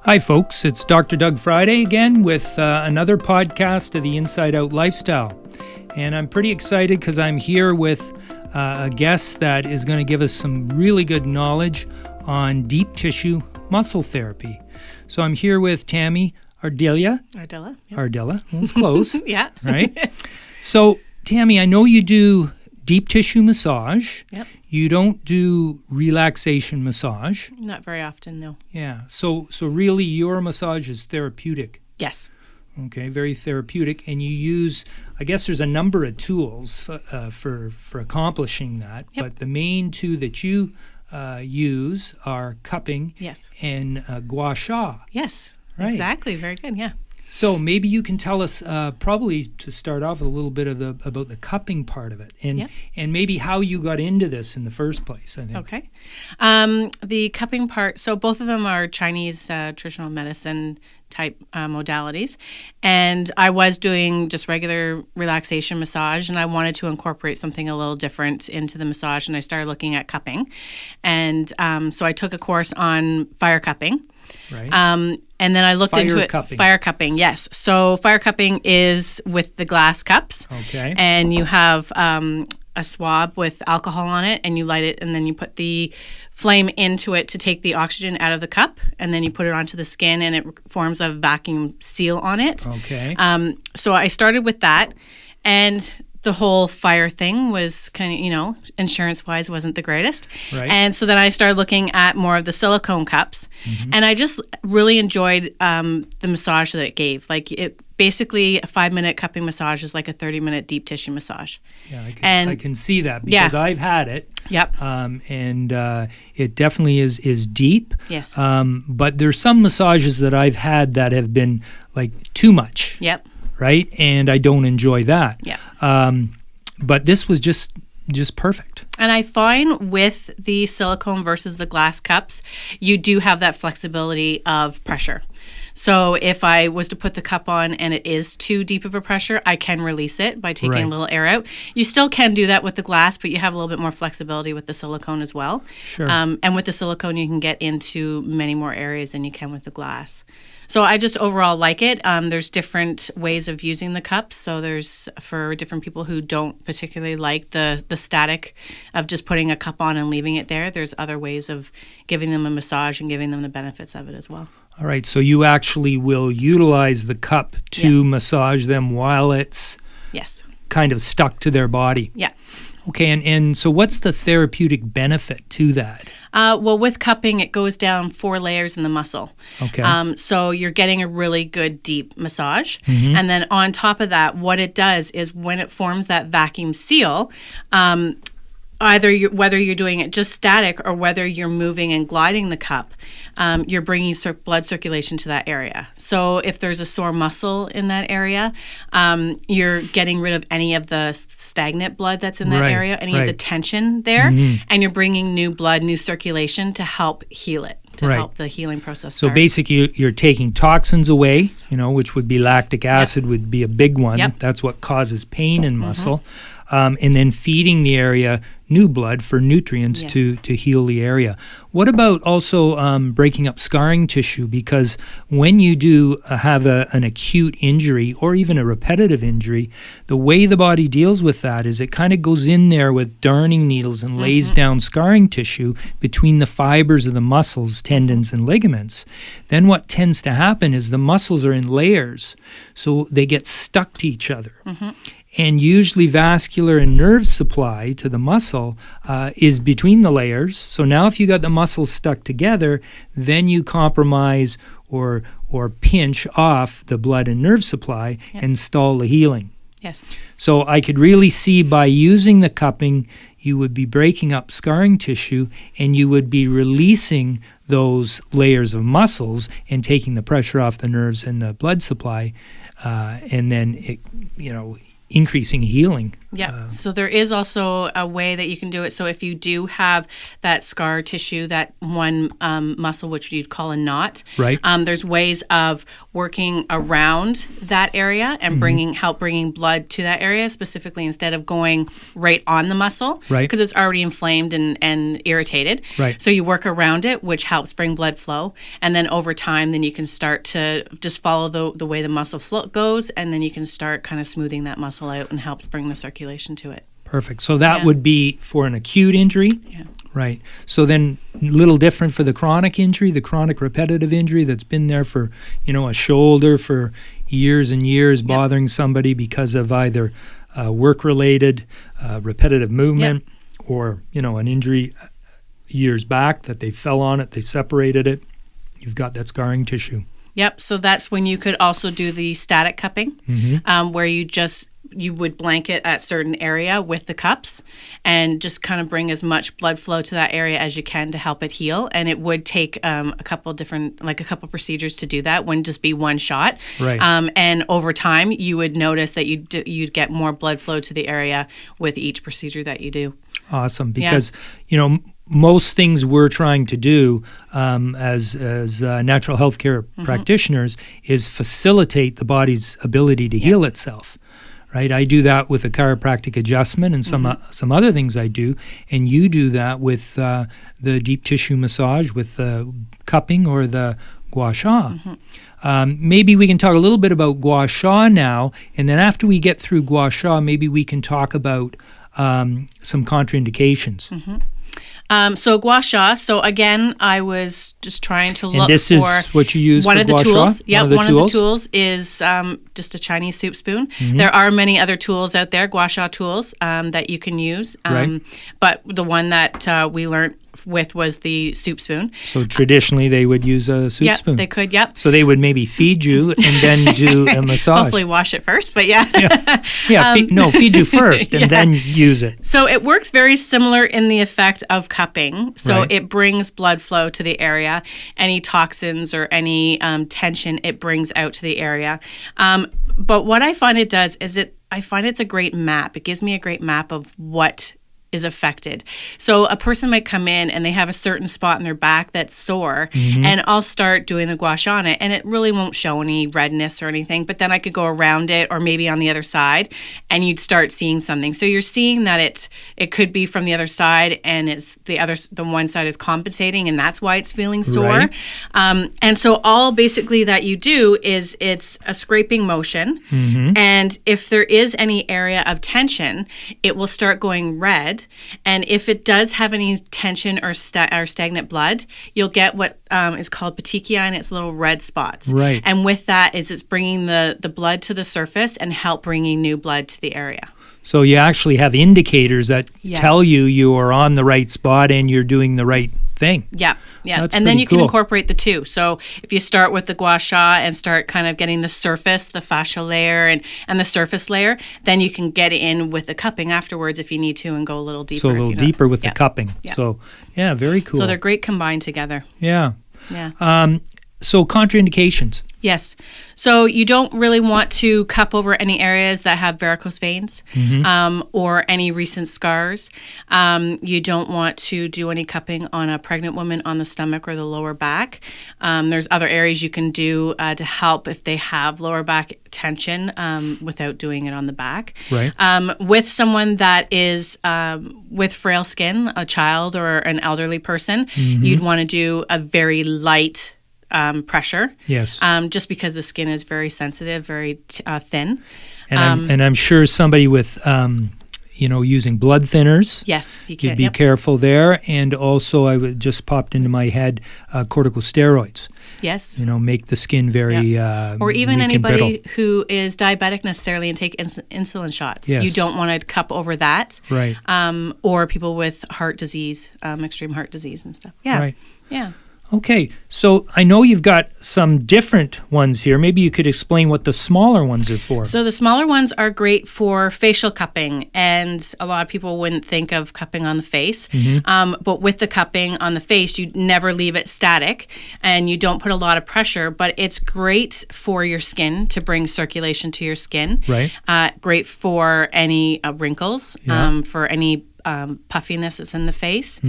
Hi, folks. It's Dr. Doug Friday again with another podcast of the Inside Out Lifestyle. And I'm pretty excited because I'm here with a guest that is going to give us some really good knowledge on deep tissue muscle therapy. So I'm here with Tammy Ardila. Ardila. Yep. Ardila. Well, it's close. Yeah. Right? So, Tammy, I know you do deep tissue massage. Yep. You don't do relaxation massage. Not very often, no. Yeah. So really your massage is therapeutic. Yes. Okay, very therapeutic. And you use, I guess there's a number of tools for accomplishing that. Yep. But the main two that you use are cupping Yes. and gua sha. Yes. Right. Exactly. Very good. Yeah. So maybe you can tell us, probably to start off, a little bit of about the cupping part of it, and maybe how you got into this in the first place. I think. Okay. The cupping part. So both of them are Chinese traditional medicine type modalities, and I was doing just regular relaxation massage, and I wanted to incorporate something a little different into the massage, and I started looking at cupping, and so I took a course on fire cupping. Right. And then I looked into it. Cupping. Fire cupping, yes. So fire cupping is with the glass cups. Okay. And you have a swab with alcohol on it, and you light it, and then you put the flame into it to take the oxygen out of the cup, and then you put it onto the skin, and it forms a vacuum seal on it. Okay. So I started with that, and the whole fire thing was kind of, insurance-wise wasn't the greatest. Right. And so then I started looking at more of the silicone cups. Mm-hmm. And I just really enjoyed the massage that it gave. Like, it basically, a 5-minute cupping massage is like a 30-minute deep tissue massage. Yeah, I can see that because I've had it. Yep. And it definitely is deep. Yes. But there's some massages that I've had that have been like too much. Yep. Right? And I don't enjoy that. Yeah. But this was just perfect. And I find with the silicone versus the glass cups, you do have that flexibility of pressure. So if I was to put the cup on and it is too deep of a pressure, I can release it by taking a little air out. You still can do that with the glass, but you have a little bit more flexibility with the silicone as well. Sure. And with the silicone, you can get into many more areas than you can with the glass. So I just overall like it. There's different ways of using the cups. So there's for different people who don't particularly like the static of just putting a cup on and leaving it there. There's other ways of giving them a massage and giving them the benefits of it as well. All right. So you actually will utilize the cup to massage them while it's kind of stuck to their body. Yeah. Okay. And so what's the therapeutic benefit to that? Well, with cupping, it goes down 4 layers in the muscle. Okay. So you're getting a really good deep massage. Mm-hmm. And then on top of that, what it does is when it forms that vacuum seal, whether you're doing it just static or whether you're moving and gliding the cup, you're bringing blood circulation to that area. So if there's a sore muscle in that area, you're getting rid of any of the stagnant blood that's in that area, any of the tension there, and you're bringing new blood, new circulation to help heal it, to help the healing process start. So basically you're taking toxins away, which would be lactic acid would be a big one. Yep. That's what causes pain in muscle. And then feeding the area new blood for nutrients to heal the area. What about also breaking up scarring tissue? Because when you do have an acute injury or even a repetitive injury, the way the body deals with that is it kind of goes in there with darning needles and lays down scarring tissue between the fibers of the muscles, tendons, and ligaments. Then what tends to happen is the muscles are in layers, so they get stuck to each other. And usually vascular and nerve supply to the muscle is between the layers. So now if you got the muscles stuck together, then you compromise or pinch off the blood and nerve supply and stall the healing. Yes. So I could really see by using the cupping, you would be breaking up scarring tissue and you would be releasing those layers of muscles and taking the pressure off the nerves and the blood supply, and then increasing healing. Yeah. So there is also a way that you can do it. So if you do have that scar tissue, that one muscle, which you'd call a knot, Right. There's ways of working around that area and help bringing blood to that area specifically instead of going right on the muscle, Right. because it's already inflamed and irritated. Right. So you work around it, which helps bring blood flow, and then over time, then you can start to just follow the way the muscle flow goes, and then you can start kind of smoothing that muscle out and helps bring the circulation to it. Perfect. So that would be for an acute injury. Yeah. Right. So then a little different for the chronic injury, the chronic repetitive injury that's been there for, a shoulder for years and years, bothering somebody because of either work-related repetitive movement or, an injury years back that they fell on it, they separated it. You've got that scarring tissue. Yep. So that's when you could also do the static cupping, where you would blanket at certain area with the cups and just kind of bring as much blood flow to that area as you can to help it heal. And it would take a couple procedures to do that. Wouldn't just be one shot. Right. And over time, you would notice that you'd get more blood flow to the area with each procedure that you do. Awesome. Because, most things we're trying to do as natural healthcare practitioners is facilitate the body's ability to heal itself. Right, I do that with a chiropractic adjustment and some other things I do, and you do that with the deep tissue massage with the cupping or the gua sha. Maybe we can talk a little bit about gua sha now, and then after we get through gua sha, maybe we can talk about some contraindications. So gua sha. So again, I was just trying to look and this for is what you use one for of the gua tools. sha? Yeah, one of the tools is just a Chinese soup spoon. There are many other tools out there, gua sha tools, that you can use. Right. But the one that we learned with was the soup spoon. So traditionally they would use a soup spoon. Yeah, they could, yep. So they would maybe feed you and then do a massage. Hopefully wash it first, but yeah. Feed you first and then use it. So it works very similar in the effect of cupping. So Right. it brings blood flow to the area. Any toxins or any tension, it brings out to the area. But what I find it does is I find it's a great map. It gives me a great map of what is affected. So a person might come in and they have a certain spot in their back that's sore, and I'll start doing the gua sha on it, and it really won't show any redness or anything, but then I could go around it or maybe on the other side and you'd start seeing something. So you're seeing that it could be from the other side, and it's the one side is compensating, and that's why it's feeling sore. Right. And so all basically that you do is it's a scraping motion, and if there is any area of tension, it will start going red. And if it does have any tension or stagnant blood, you'll get what is called petechiae, and it's little red spots. Right. And with that it's bringing the blood to the surface and help bringing new blood to the area. So you actually have indicators that tell you are on the right spot and you're doing the right thing. Yeah. That's and then you pretty can cool. incorporate the two. So if you start with the gua sha and start kind of getting the surface, the fascia layer and the surface layer, then you can get in with the cupping afterwards if you need to and go a little deeper. So a little deeper with the cupping. Yeah. So, yeah, very cool. So they're great combined together. Yeah. Yeah. So contraindications. Yes. So you don't really want to cup over any areas that have varicose veins or any recent scars. You don't want to do any cupping on a pregnant woman on the stomach or the lower back. There's other areas you can do to help if they have lower back tension without doing it on the back. Right. With someone that is with frail skin, a child or an elderly person, you'd want to do a very light pressure. Yes. Just because the skin is very sensitive, very thin. And I'm sure somebody with using blood thinners. Yes, you You'd can. be careful there. And also, just popped into my head corticosteroids. Yes. Make the skin very or even weak and anybody brittle. who is diabetic necessarily and take insulin shots. Yes. You don't want to cup over that. Right. Or people with heart disease, extreme heart disease and stuff. Yeah. Right. Yeah. Okay, so I know you've got some different ones here. Maybe you could explain what the smaller ones are for. So the smaller ones are great for facial cupping, and a lot of people wouldn't think of cupping on the face. But with the cupping on the face, you never leave it static, and you don't put a lot of pressure, but it's great for your skin to bring circulation to your skin. Right. Great for any wrinkles, Yeah. for any puffiness that's in the face.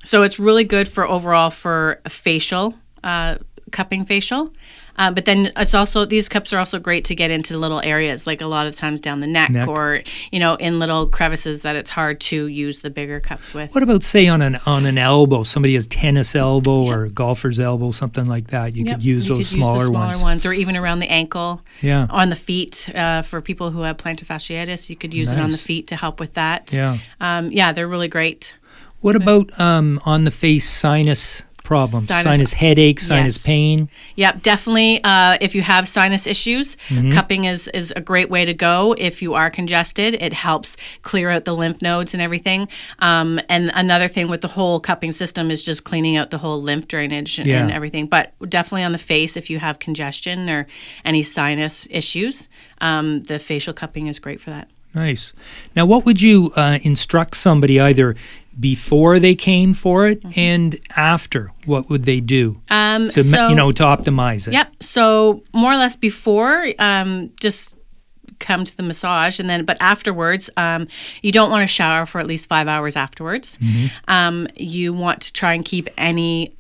So it's really good for overall for a facial, cupping facial. But then it's also, these cups are also great to get into little areas, like a lot of times down the neck. Or, in little crevices that it's hard to use the bigger cups with. What about, say, on an elbow? Somebody has tennis elbow or golfer's elbow, something like that. You could use those smaller ones. Or even around the ankle. Yeah. On the feet, for people who have plantar fasciitis, you could use it on the feet to help with that. Yeah. They're really great. What about on the face sinus problems? Sinus headache, sinus pain? Yep, definitely. If you have sinus issues, cupping is a great way to go. If you are congested, it helps clear out the lymph nodes and everything. And another thing with the whole cupping system is just cleaning out the whole lymph drainage and everything. But definitely on the face, if you have congestion or any sinus issues, the facial cupping is great for that. Nice. Now, what would you instruct somebody either before they came for it and after? What would they do to optimize it? Yep. So more or less before, just come to the massage, but afterwards, you don't want to shower for at least 5 hours afterwards. You want to try and keep any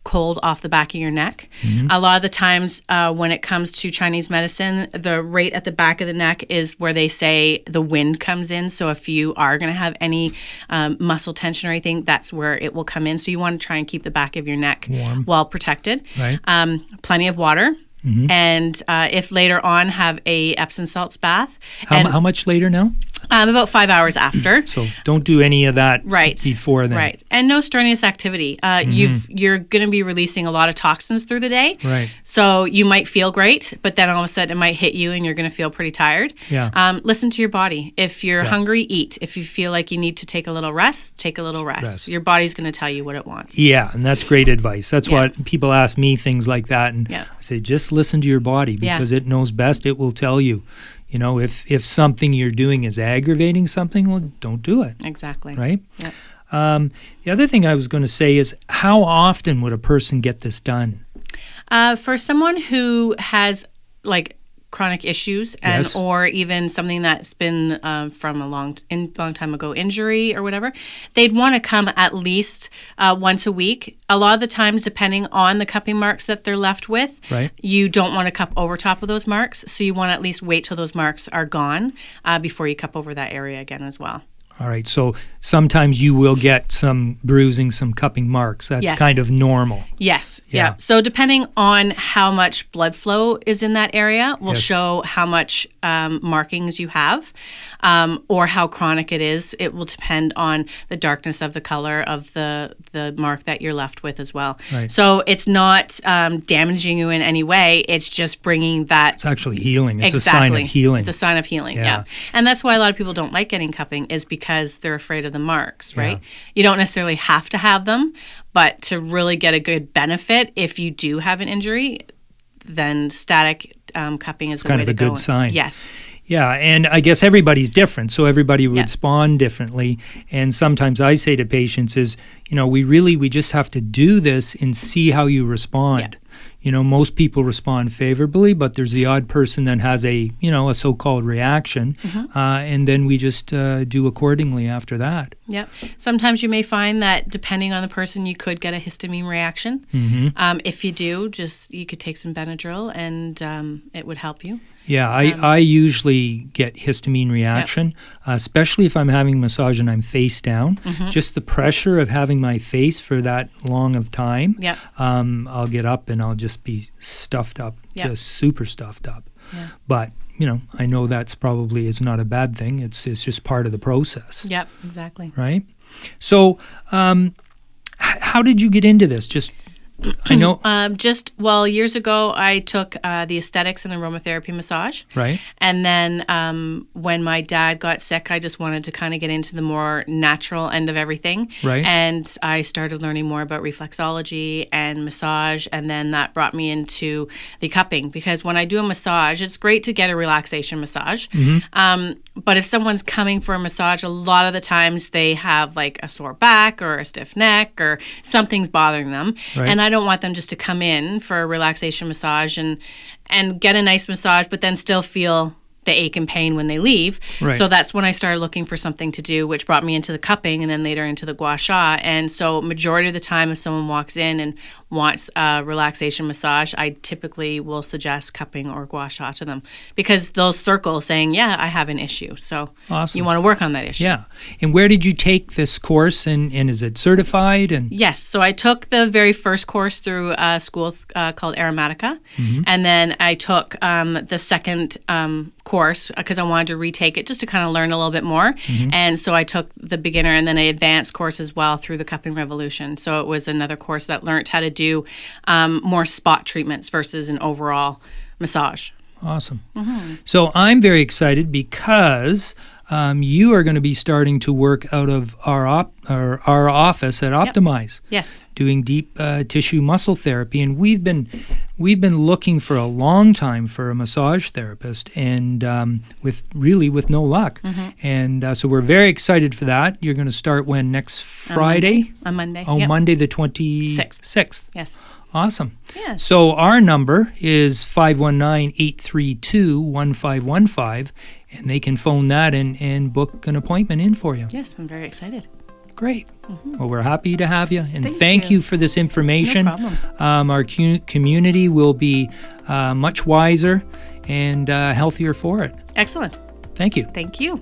cold off the back of your neck. A lot of the times when it comes to Chinese medicine, the right at the back of the neck is where they say the wind comes in. So if you are going to have any muscle tension or anything, that's where it will come in. So you want to try and keep the back of your neck well protected. Right. Plenty of water. And if later on have a Epsom salts bath. How much later now? About 5 hours after. So don't do any of that before then. Right. And no strenuous activity. You're going to be releasing a lot of toxins through the day. Right. So you might feel great, but then all of a sudden it might hit you and you're going to feel pretty tired. Yeah. Listen to your body. If you're hungry, eat. If you feel like you need to take a little rest, take a little rest. Your body's going to tell you what it wants. Yeah, and that's great advice. That's what people ask me, things like that. And I say, just listen to your body because it knows best. It will tell you. If something you're doing is aggravating something, well, don't do it. Exactly. Right? Yep. The other thing I was going to say is, how often would a person get this done? For someone who has chronic issues or even something that's been from a long time ago injury or whatever, they'd want to come at least once a week. A lot of the times, depending on the cupping marks that they're left with, you don't want to cup over top of those marks. So you want to at least wait till those marks are gone before you cup over that area again as well. All right, so sometimes you will get some bruising, some cupping marks. That's kind of normal. Yes, yeah. So depending on how much blood flow is in that area will show how much markings you have or how chronic it is. It will depend on the darkness of the color of the mark that you're left with as well. Right. So it's not damaging you in any way. It's just bringing that. It's actually healing. It's a sign of healing. It's a sign of healing, yeah. And that's why a lot of people don't like getting cupping is because they're afraid of the marks, right? You don't necessarily have to have them, but to really get a good benefit, if you do have an injury, then static cupping is the way to go. Kind of a good sign. Yes. Yeah, and I guess everybody's different, so everybody would respond differently. And sometimes I say to patients is, we just have to do this and see how you respond. Most people respond favorably, but there's the odd person that has a so-called reaction, and then we just do accordingly after that. Yep. Sometimes you may find that depending on the person, you could get a histamine reaction. If you do, you could take some Benadryl, and it would help you. Yeah, I usually get histamine reaction, especially if I'm having massage and I'm face down. Just the pressure of having my face for that long of time, I'll get up and I'll just be stuffed up, just super stuffed up. But, I know it's not a bad thing. It's just part of the process. Yep, exactly. Right? So how did you get into this? Just I know. Years ago, I took the aesthetics and aromatherapy massage. Right. And then when my dad got sick, I just wanted to kind of get into the more natural end of everything. Right. And I started learning more about reflexology and massage. And then that brought me into the cupping, because when I do a massage, it's great to get a relaxation massage. But if someone's coming for a massage, a lot of the times they have like a sore back or a stiff neck or something's bothering them. Right. And I don't want them just to come in for a relaxation massage and get a nice massage, but then still feel the ache and pain when they leave. Right. So that's when I started looking for something to do, which brought me into the cupping and then later into the gua sha. And so majority of the time, if someone walks in and wants a relaxation massage, I typically will suggest cupping or gua sha to them, because they'll circle saying, yeah, I have an issue. So Awesome. you want to work on that issue. Yeah. And where did you take this course, and is it certified? And Yes. So I took the very first course through a school called Aromatica. And then I took the second course because I wanted to retake it just to kind of learn a little bit more. And so I took the beginner and then an advanced course as well through the Cupping Revolution. So it was another course that learned how to do more spot treatments versus an overall massage. Awesome. So I'm very excited because you are going to be starting to work out of our office at Optimize. Yes. Doing deep tissue muscle therapy, and we've been looking for a long time for a massage therapist, and with no luck. And so we're very excited for that. You're going to start when, next Friday? On Monday. Oh, Yep. Monday the 26th. Yes. Awesome. Yes. So our number is 519-832-1515, and they can phone that and book an appointment in for you. Yes, I'm very excited. Great. Well, we're happy to have you, and Thank thank you. you for this information. No problem. Our community will be much wiser and healthier for it. Excellent. Thank you. Thank you.